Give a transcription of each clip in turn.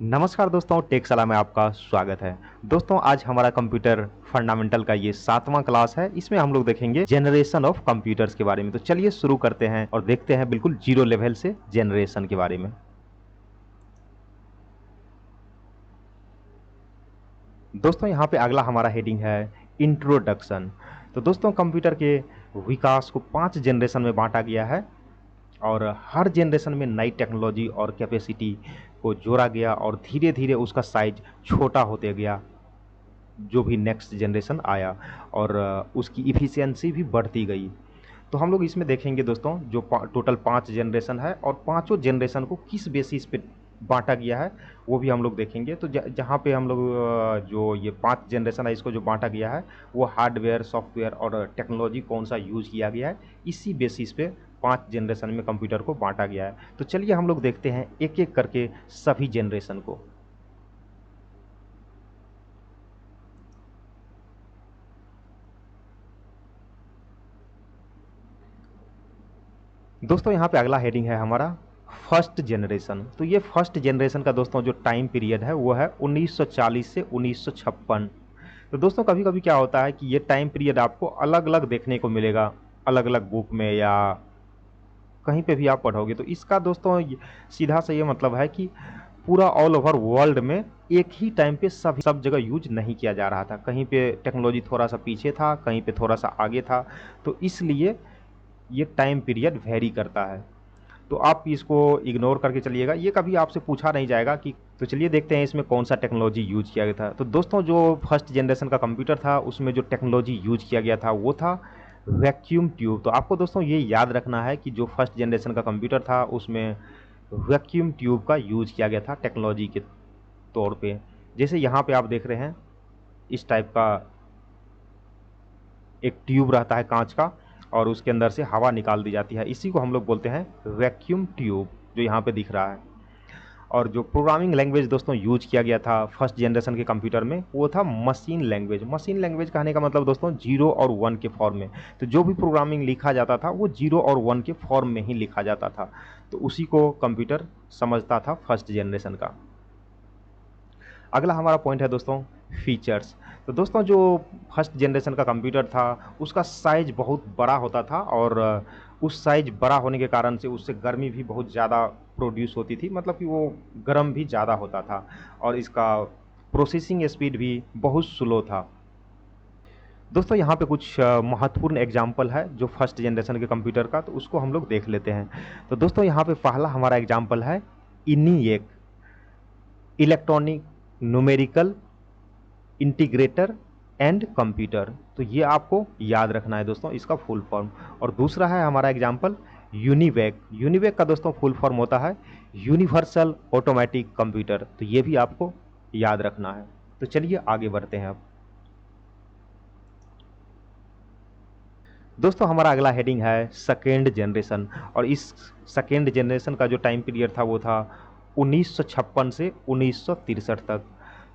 नमस्कार दोस्तों, टेक सलाह में आपका स्वागत है। दोस्तों, आज हमारा कंप्यूटर फंडामेंटल का ये 7वां क्लास है। इसमें हम लोग देखेंगे जनरेशन ऑफ कंप्यूटर्स के बारे में। तो चलिए शुरू करते हैं और देखते हैं बिल्कुल जीरो लेवल से जनरेशन के बारे में। दोस्तों, यहाँ पे अगला हमारा हेडिंग है इंट्रोडक्शन। तो दोस्तों, कंप्यूटर के विकास को 5 जनरेशन में बांटा गया है और हर जनरेशन में नई टेक्नोलॉजी और कैपेसिटी को जोड़ा गया और धीरे धीरे उसका साइज छोटा होते गया जो भी नेक्स्ट जनरेशन आया और उसकी इफ़िशियंसी भी बढ़ती गई। तो हम लोग इसमें देखेंगे दोस्तों, जो टोटल 5 जनरेशन है और पाँचों जनरेशन को किस बेसिस पे बांटा गया है वो भी हम लोग देखेंगे। तो जहाँ पे हम लोग जो ये 5 जनरेशन है इसको जो बांटा गया है वो हार्डवेयर, सॉफ्टवेयर और टेक्नोलॉजी कौन सा यूज़ किया गया है, इसी बेसिस पे 5 जनरेशन में कंप्यूटर को बांटा गया है। तो चलिए हम लोग देखते हैं एक एक करके सभी जनरेशन को। दोस्तों, यहाँ पे अगला हेडिंग है हमारा फर्स्ट जनरेशन। तो ये फर्स्ट जनरेशन का दोस्तों जो टाइम पीरियड है वो है 1940 से 1956। तो दोस्तों, कभी कभी क्या होता है कि ये टाइम पीरियड आपको अलग अलग देखने को मिलेगा, अलग अलग बुक में या कहीं पे भी आप पढ़ोगे। तो इसका दोस्तों सीधा सा ये मतलब है कि पूरा ऑल ओवर वर्ल्ड में एक ही टाइम पे सब जगह यूज नहीं किया जा रहा था। कहीं पे टेक्नोलॉजी थोड़ा सा पीछे था, कहीं पे थोड़ा सा आगे था। तो इसलिए ये टाइम पीरियड वेरी करता है। तो आप इसको इग्नोर करके चलिएगा, ये कभी आपसे पूछा नहीं जाएगा कि। तो चलिए देखते हैं इसमें कौन सा टेक्नोलॉजी यूज किया गया था। तो दोस्तों, जो फर्स्ट जनरेशन का कंप्यूटर था उसमें जो टेक्नोलॉजी यूज किया गया था वो था वैक्यूम ट्यूब। तो आपको दोस्तों ये याद रखना है कि जो फर्स्ट जनरेशन का कंप्यूटर था उसमें वैक्यूम ट्यूब का यूज किया गया था टेक्नोलॉजी के तौर पे। जैसे यहाँ पे आप देख रहे हैं इस टाइप का एक ट्यूब रहता है कांच का और उसके अंदर से हवा निकाल दी जाती है, इसी को हम लोग बोलते हैं वैक्यूम ट्यूब, जो यहाँ पे दिख रहा है। और जो प्रोग्रामिंग लैंग्वेज दोस्तों यूज किया गया था फर्स्ट जनरेशन के कंप्यूटर में वो था मशीन लैंग्वेज। मशीन लैंग्वेज कहने का मतलब दोस्तों 0 और 1 के फॉर्म में। तो जो भी प्रोग्रामिंग लिखा जाता था वो 0 और 1 के फॉर्म में ही लिखा जाता था। तो उसी को कंप्यूटर समझता था फर्स्ट जनरेशन का। अगला हमारा पॉइंट है दोस्तों फीचर्स। तो दोस्तों, जो फर्स्ट जनरेशन का कंप्यूटर था उसका साइज बहुत बड़ा होता था और उस साइज बड़ा होने के कारण से उससे गर्मी भी बहुत ज़्यादा प्रोड्यूस होती थी, मतलब कि वो गर्म भी ज़्यादा होता था और इसका प्रोसेसिंग स्पीड भी बहुत स्लो था। दोस्तों, यहाँ पे कुछ महत्वपूर्ण एग्जाम्पल है जो फर्स्ट जनरेशन के कंप्यूटर का, तो उसको हम लोग देख लेते हैं। तो दोस्तों, यहाँ पे पहला हमारा एग्जाम्पल है ENIAC, electronic numerical integrator and computer. तो ये आपको याद रखना है दोस्तों, इसका फुल फॉर्म। और दूसरा है हमारा एग्जाम्पल यूनिवेक। यूनिवेक का दोस्तों फुल फॉर्म होता है यूनिवर्सल ऑटोमेटिक कंप्यूटर। तो ये भी आपको याद रखना है। तो चलिए आगे बढ़ते हैं अब। दोस्तों, हमारा अगला हेडिंग है सेकेंड जनरेशन और इस सेकेंड जनरेशन का जो टाइम पीरियड था वो था 1956 से 1963 तक।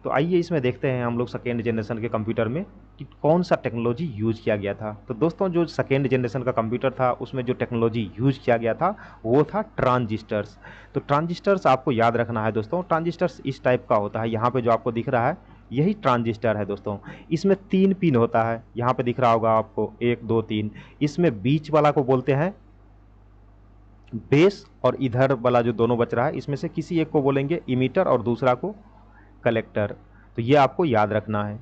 तो आइए इसमें देखते हैं हम लोग सेकेंड जनरेशन के कंप्यूटर में कि कौन सा टेक्नोलॉजी यूज किया गया था। तो दोस्तों, जो सेकेंड जनरेशन का कंप्यूटर था उसमें जो टेक्नोलॉजी यूज किया गया था वो था ट्रांजिस्टर्स। तो ट्रांजिस्टर्स आपको याद रखना है दोस्तों। ट्रांजिस्टर्स इस टाइप का होता है, यहाँ पे जो आपको दिख रहा है यही ट्रांजिस्टर है दोस्तों। इसमें 3 पिन होता है, यहाँ पे दिख रहा होगा आपको 1 2 3। इसमें बीच वाला को बोलते हैं बेस और इधर वाला जो दोनों बच रहा है इसमें से किसी एक को बोलेंगे इमीटर और दूसरा को कलेक्टर। तो ये आपको याद रखना है।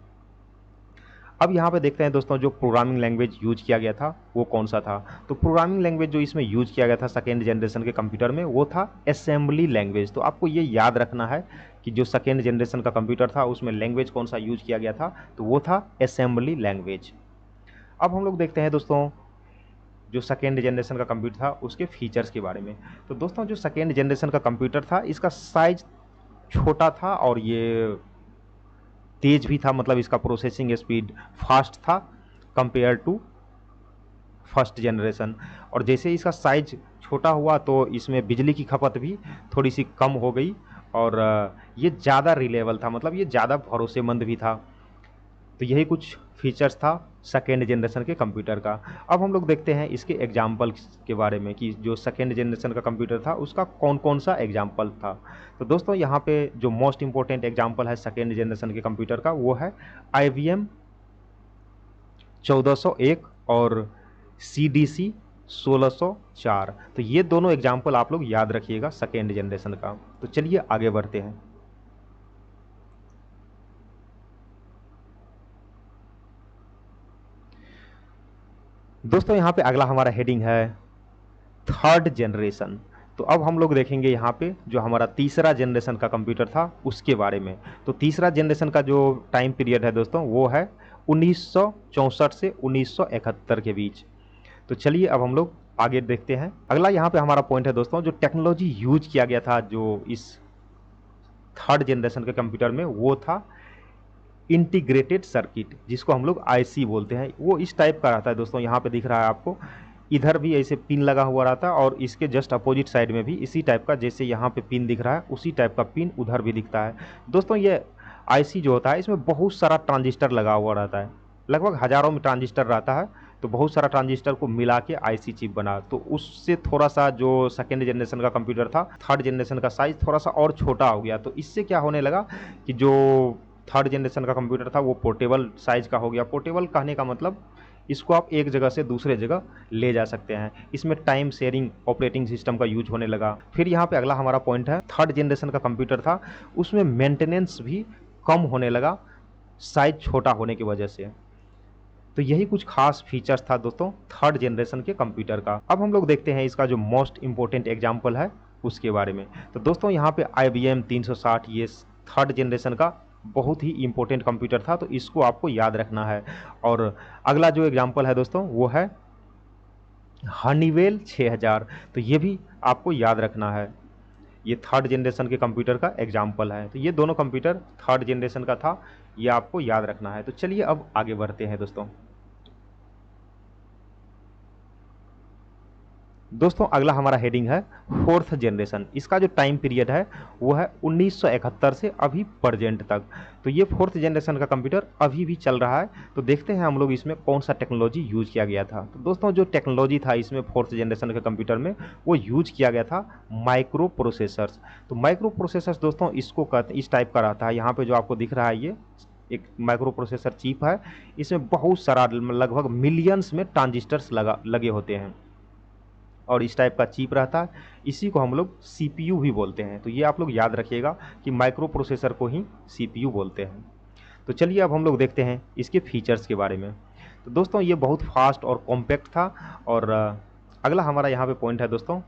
अब यहाँ पे देखते हैं दोस्तों, जो प्रोग्रामिंग लैंग्वेज यूज किया गया था वो कौन सा था। तो प्रोग्रामिंग लैंग्वेज जो इसमें यूज किया गया था सेकेंड जनरेशन के कंप्यूटर में वो था असेंबली लैंग्वेज। तो आपको ये याद रखना है कि जो सेकेंड जनरेशन का कंप्यूटर था उसमें लैंग्वेज कौन सा यूज किया गया था, तो वो था असेंबली लैंग्वेज। अब हम लोग देखते हैं दोस्तों, जो सेकेंड जनरेशन का कंप्यूटर था उसके फीचर्स के बारे में। तो दोस्तों, जो सेकेंड जनरेशन का कंप्यूटर था इसका साइज छोटा था और ये तेज भी था, मतलब इसका प्रोसेसिंग स्पीड फास्ट था कंपेयर टू फर्स्ट जनरेशन। और जैसे इसका साइज छोटा हुआ तो इसमें बिजली की खपत भी थोड़ी सी कम हो गई और ये ज़्यादा रिलेबल था, मतलब ये ज़्यादा भरोसेमंद भी था। तो यही कुछ फीचर्स था सेकेंड जनरेशन के कंप्यूटर का। अब हम लोग देखते हैं इसके एग्जाम्पल्स के बारे में कि जो सेकेंड जनरेशन का कंप्यूटर था उसका कौन कौन सा एग्जाम्पल था। तो दोस्तों यहाँ पे जो मोस्ट इंपॉर्टेंट एग्जाम्पल है सेकेंड जनरेशन के कंप्यूटर का वो है IBM 1401 और CDC 1604। तो ये दोनों एग्जाम्पल आप लोग याद रखिएगा सेकेंड जनरेशन का। तो चलिए आगे बढ़ते हैं। दोस्तों यहाँ पे अगला हमारा हेडिंग है थर्ड जनरेशन। तो अब हम लोग देखेंगे यहाँ पे जो हमारा तीसरा जनरेशन का कंप्यूटर था उसके बारे में। तो तीसरा जनरेशन का जो टाइम पीरियड है दोस्तों वो है 1964 से 1971 के बीच। तो चलिए अब हम लोग आगे देखते हैं। अगला यहाँ पे हमारा पॉइंट है दोस्तों जो टेक्नोलॉजी यूज किया गया था जो इस थर्ड जनरेशन के कंप्यूटर में वो था इंटीग्रेटेड सर्किट, जिसको हम लोग IC बोलते हैं। वो इस टाइप का रहता है दोस्तों, यहाँ पे दिख रहा है आपको, इधर भी ऐसे पिन लगा हुआ रहता है और इसके जस्ट अपोजिट साइड में भी इसी टाइप का, जैसे यहाँ पे पिन दिख रहा है उसी टाइप का पिन उधर भी दिखता है। दोस्तों ये IC जो होता है इसमें बहुत सारा ट्रांजिस्टर लगा हुआ रहता है, लगभग हजारों में ट्रांजिस्टर रहता है। तो बहुत सारा ट्रांजिस्टर को मिला के IC चिप बना, तो उससे थोड़ा सा जो सेकेंड जनरेशन का कंप्यूटर था थर्ड जनरेशन का साइज थोड़ा सा और छोटा हो गया। तो इससे क्या होने लगा कि जो थर्ड जनरेशन का कंप्यूटर था वो पोर्टेबल साइज का हो गया। पोर्टेबल कहने का मतलब इसको आप एक जगह से दूसरे जगह ले जा सकते हैं। इसमें टाइम शेयरिंग ऑपरेटिंग सिस्टम का यूज होने लगा। फिर यहाँ पे अगला हमारा पॉइंट है थर्ड जनरेशन का कंप्यूटर था उसमें मेंटेनेंस भी कम होने लगा साइज छोटा होने की वजह से। तो यही कुछ खास फीचर्स था दोस्तों थर्ड जनरेशन के कंप्यूटर का। अब हम लोग देखते हैं इसका जो मोस्ट इंपॉर्टेंट एग्जाम्पल है उसके बारे में। तो दोस्तों यहाँ पे IBM 360 ये थर्ड जनरेशन का बहुत ही इंपॉर्टेंट कंप्यूटर था, तो इसको आपको याद रखना है। और अगला जो एग्जाम्पल है दोस्तों वो है हनीवेल 6000। तो ये भी आपको याद रखना है, ये थर्ड जनरेशन के कंप्यूटर का एग्जाम्पल है। तो ये दोनों कंप्यूटर थर्ड जनरेशन का था, ये आपको याद रखना है। तो चलिए अब आगे बढ़ते हैं दोस्तों। दोस्तों अगला हमारा हेडिंग है फोर्थ जनरेशन। इसका जो टाइम पीरियड है वो है 1971 से अभी प्रेजेंट तक। तो ये फोर्थ जनरेशन का कंप्यूटर अभी भी चल रहा है। तो देखते हैं हम लोग इसमें कौन सा टेक्नोलॉजी यूज किया गया था। तो दोस्तों जो टेक्नोलॉजी था इसमें फोर्थ जनरेशन के कंप्यूटर में वो यूज किया गया था माइक्रो प्रोसेसर्स। तो माइक्रो प्रोसेसर्स दोस्तों इसको कहते इस टाइप का रहता है, यहाँ पे जो आपको दिख रहा है ये एक माइक्रो प्रोसेसर चिप है। इसमें बहुत सारा लगभग मिलियंस में ट्रांजिस्टर्स लगे होते हैं और इस टाइप का चिप रहता है। इसी को हम लोग CPU भी बोलते हैं। तो ये आप लोग याद रखिएगा कि माइक्रो प्रोसेसर को ही CPU बोलते हैं। तो चलिए अब हम लोग देखते हैं इसके फीचर्स के बारे में। तो दोस्तों ये बहुत फास्ट और कॉम्पैक्ट था। और अगला हमारा यहाँ पे पॉइंट है दोस्तों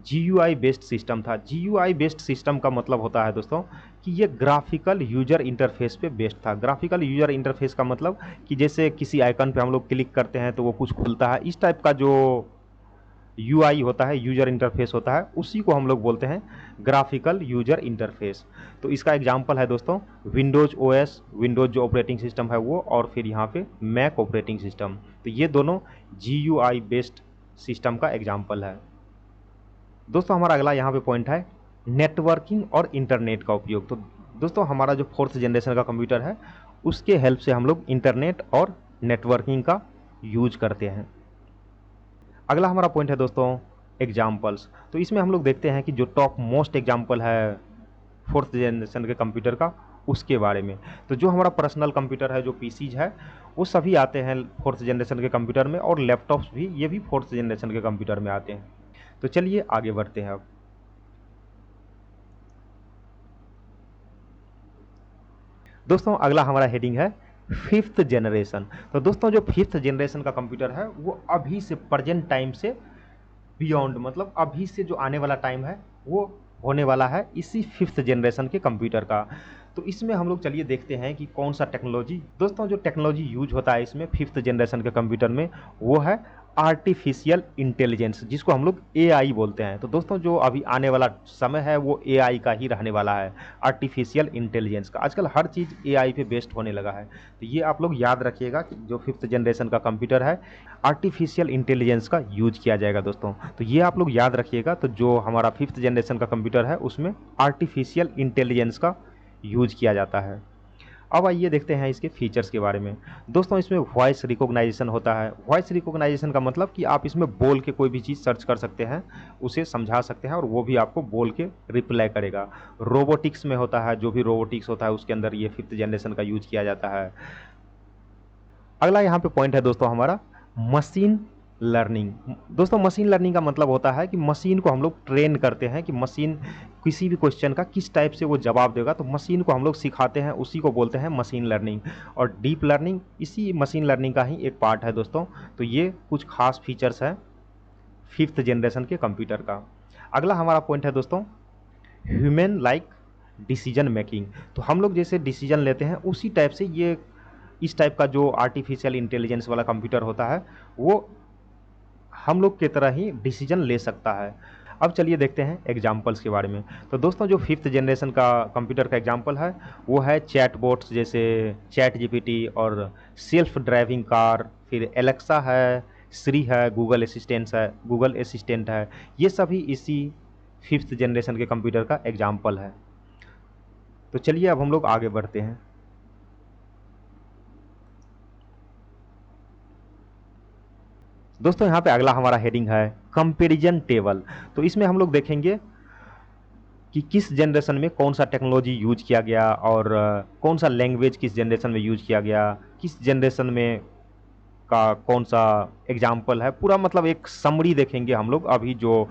GUI बेस्ड सिस्टम था। GUI बेस्ड सिस्टम का मतलब होता है दोस्तों कि ये ग्राफिकल यूजर इंटरफेस पे बेस्ड था। ग्राफिकल यूजर इंटरफेस का मतलब कि जैसे किसी आइकन पे हम लोग क्लिक करते हैं तो वो कुछ खुलता है, इस टाइप का जो UI होता है, यूजर इंटरफेस होता है, उसी को हम लोग बोलते हैं ग्राफिकल यूजर इंटरफेस। तो इसका एग्जांपल है दोस्तों विंडोज OS, विंडोज जो ऑपरेटिंग सिस्टम है वो, और फिर यहाँ पे मैक ऑपरेटिंग सिस्टम। तो ये दोनों GUI बेस्ड सिस्टम का एग्जांपल है। दोस्तों हमारा अगला यहाँ पे पॉइंट है नेटवर्किंग और इंटरनेट का उपयोग। तो दोस्तों हमारा जो फोर्थ जनरेशन का कंप्यूटर है उसके हेल्प से हम लोग इंटरनेट और नेटवर्किंग का यूज करते हैं। अगला हमारा पॉइंट है दोस्तों एग्जाम्पल्स। तो इसमें हम लोग देखते हैं कि जो टॉप मोस्ट एग्जाम्पल है फोर्थ जनरेशन के कंप्यूटर का उसके बारे में। तो जो हमारा पर्सनल कंप्यूटर है, जो PCs है, वो सभी आते हैं फोर्थ जनरेशन के कंप्यूटर में, और लैपटॉप्स भी, ये भी फोर्थ जनरेशन के कंप्यूटर में आते हैं। तो चलिए आगे बढ़ते हैं अब। दोस्तों अगला हमारा हेडिंग है फिफ्थ जनरेशन। तो दोस्तों जो फिफ्थ जनरेशन का कंप्यूटर है वो अभी से प्रेजेंट टाइम से बियॉन्ड, मतलब अभी से जो आने वाला टाइम है वो होने वाला है इसी फिफ्थ जनरेशन के कंप्यूटर का। तो इसमें हम लोग चलिए देखते हैं कि कौन सा टेक्नोलॉजी, दोस्तों जो टेक्नोलॉजी यूज होता है इसमें फिफ्थ जनरेशन के कंप्यूटर में वो है आर्टिफिशियल इंटेलिजेंस, जिसको हम लोग AI बोलते हैं। तो दोस्तों जो अभी आने वाला समय है वो AI का ही रहने वाला है, आर्टिफिशियल इंटेलिजेंस का। आजकल हर चीज़ AI पे बेस्ड होने लगा है। तो ये आप लोग याद रखिएगा कि जो फिफ्थ जनरेशन का कंप्यूटर है आर्टिफिशियल इंटेलिजेंस का यूज किया जाएगा दोस्तों। तो ये आप लोग याद रखिएगा। तो जो हमारा फिफ्थ जनरेशन का कंप्यूटर है उसमें आर्टिफिशियल इंटेलिजेंस का यूज किया जाता है। अब आइए देखते हैं इसके फीचर्स के बारे में। दोस्तों इसमें वॉइस रिकॉग्नाइजेशन होता है। वॉइस रिकॉग्नाइजेशन का मतलब कि आप इसमें बोल के कोई भी चीज़ सर्च कर सकते हैं, उसे समझा सकते हैं और वो भी आपको बोल के रिप्लाई करेगा। रोबोटिक्स में होता है, जो भी रोबोटिक्स होता है उसके अंदर ये 5th जनरेशन का यूज किया जाता है। अगला यहाँ पे पॉइंट है दोस्तों हमारा मशीन लर्निंग। दोस्तों मशीन लर्निंग का मतलब होता है कि मशीन को हम लोग ट्रेन करते हैं कि मशीन किसी भी क्वेश्चन का किस टाइप से वो जवाब देगा, तो मशीन को हम लोग सिखाते हैं, उसी को बोलते हैं मशीन लर्निंग। और डीप लर्निंग इसी मशीन लर्निंग का ही एक पार्ट है दोस्तों। तो ये कुछ खास फीचर्स है 5th जनरेशन के कंप्यूटर का। अगला हमारा पॉइंट है दोस्तों ह्यूमन लाइक डिसीजन मेकिंग। तो हम लोग जैसे डिसीजन लेते हैं उसी टाइप से ये इस टाइप का जो आर्टिफिशियल इंटेलिजेंस वाला कंप्यूटर होता है वो हम लोग की तरह ही डिसीजन ले सकता है। अब चलिए देखते हैं एग्जाम्पल्स के बारे में। तो दोस्तों जो 5th जनरेशन का कंप्यूटर का एग्जाम्पल है वो है चैटबॉट्स जैसे चैट जीपीटी और सेल्फ ड्राइविंग कार, फिर एलेक्सा है, श्री है, गूगल असिस्टेंट है। ये सभी इसी 5th जनरेशन के कंप्यूटर का एग्जाम्पल है। तो चलिए अब हम लोग आगे बढ़ते हैं। दोस्तों यहाँ पे अगला हमारा हेडिंग है कंपैरिजन टेबल। तो इसमें हम लोग देखेंगे कि किस जनरेशन में कौन सा टेक्नोलॉजी यूज किया गया और कौन सा लैंग्वेज किस जनरेशन में यूज किया गया, किस जनरेशन में का कौन सा एग्जाम्पल है, पूरा मतलब एक समरी देखेंगे हम लोग। अभी जो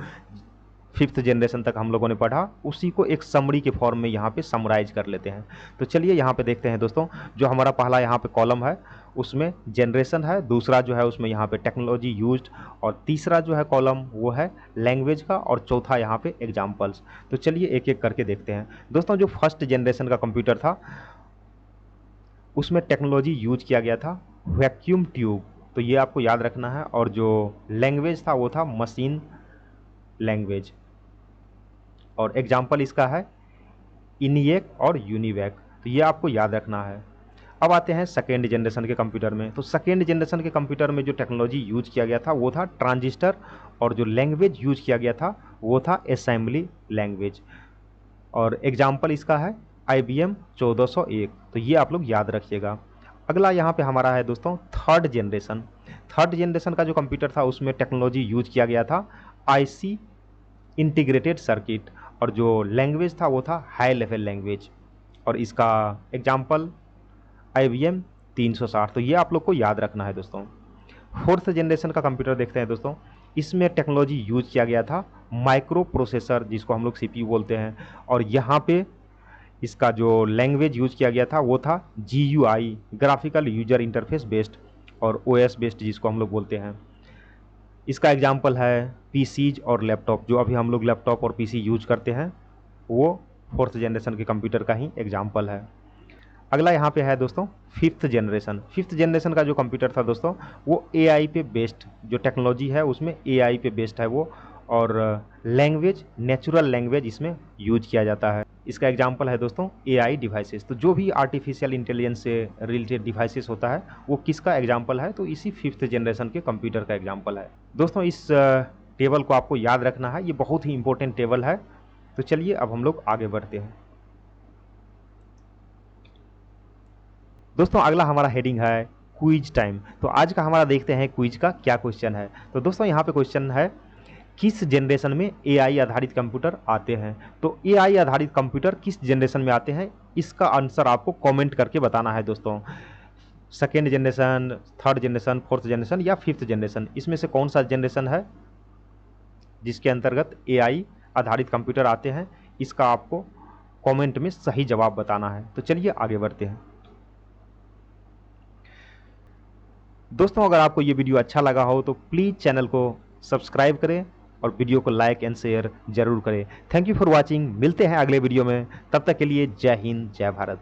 5th जनरेशन तक हम लोगों ने पढ़ा उसी को एक समरी के फॉर्म में यहाँ पे समराइज कर लेते हैं। तो चलिए यहाँ पे देखते हैं दोस्तों। जो हमारा पहला यहाँ पे कॉलम है उसमें जनरेशन है, दूसरा जो है उसमें यहाँ पे टेक्नोलॉजी यूज्ड, और तीसरा जो है कॉलम वो है लैंग्वेज का, और चौथा यहाँ पे एग्जाम्पल्स। तो चलिए एक एक करके देखते हैं। दोस्तों जो 1st जनरेशन का कंप्यूटर था उसमें टेक्नोलॉजी यूज किया गया था वैक्यूम ट्यूब, तो ये आपको याद रखना है। और जो लैंग्वेज था वो था मशीन लैंग्वेज, और एग्जाम्पल इसका है इनिएक और यूनिवैक, तो ये आपको याद रखना है। अब आते हैं 2nd जनरेशन के कंप्यूटर में। तो 2nd जनरेशन के कंप्यूटर में जो टेक्नोलॉजी यूज किया गया था वो था ट्रांजिस्टर, और जो लैंग्वेज यूज किया गया था वो था असेंबली लैंग्वेज, और एग्जाम्पल इसका है IBM 1401, तो ये आप लोग याद रखिएगा। अगला यहाँ पे हमारा है दोस्तों 3rd जनरेशन। 3rd जनरेशन का जो कंप्यूटर था उसमें टेक्नोलॉजी यूज किया गया था IC इंटीग्रेटेड सर्किट, और जो लैंग्वेज था वो था हाई लेवल लैंग्वेज, और इसका एग्जाम्पल IBM 360, तो ये आप लोग को याद रखना है दोस्तों। 4th जनरेशन का कंप्यूटर देखते हैं दोस्तों। इसमें टेक्नोलॉजी यूज किया गया था माइक्रो प्रोसेसर, जिसको हम लोग CPU बोलते हैं, और यहाँ पे इसका जो लैंग्वेज यूज किया गया था वो था GUI graphical user interface based, और OS बेस्ड जिसको हम लोग बोलते हैं। इसका एग्जाम्पल है PCs और लैपटॉप, जो अभी हम लोग लैपटॉप और PC यूज करते हैं वो 4th जनरेशन के कंप्यूटर का ही एग्जाम्पल है। अगला यहाँ पे है दोस्तों 5th जनरेशन। 5th जनरेशन का जो कंप्यूटर था दोस्तों वो AI पे बेस्ड, जो टेक्नोलॉजी है उसमें AI पे बेस्ड है वो, और लैंग्वेज नेचुरल लैंग्वेज इसमें यूज किया जाता है। इसका एग्जाम्पल है दोस्तों AI डिवाइसेस, तो जो भी आर्टिफिशियल इंटेलिजेंस से रिलेटेड डिवाइसेस होता है वो किसका एग्जाम्पल है, तो इसी 5th जनरेशन के कंप्यूटर का एग्जाम्पल है। दोस्तों इस टेबल को आपको याद रखना है, ये बहुत ही इंपॉर्टेंट टेबल है। तो चलिए अब हम लोग आगे बढ़ते हैं। दोस्तों अगला हमारा हेडिंग है क्विज टाइम। तो आज का हमारा देखते हैं क्विज का क्या क्वेश्चन है। तो दोस्तों यहाँ पे क्वेश्चन है किस जनरेशन में AI आधारित कंप्यूटर आते हैं। तो AI आधारित कंप्यूटर किस जनरेशन में आते हैं, इसका आंसर आपको कमेंट करके बताना है दोस्तों। 2nd generation, 3rd generation, 4th generation या 5th जनरेशन, इसमें से कौन सा जनरेशन है जिसके अंतर्गत AI आधारित कंप्यूटर आते हैं, इसका आपको कमेंट में सही जवाब बताना है। तो चलिए आगे बढ़ते हैं। दोस्तों अगर आपको ये वीडियो अच्छा लगा हो तो प्लीज़ चैनल को सब्सक्राइब करें और वीडियो को लाइक एंड शेयर जरूर करें। Thank you for watching. मिलते हैं अगले वीडियो में, तब तक के लिए जय हिंद जय भारत।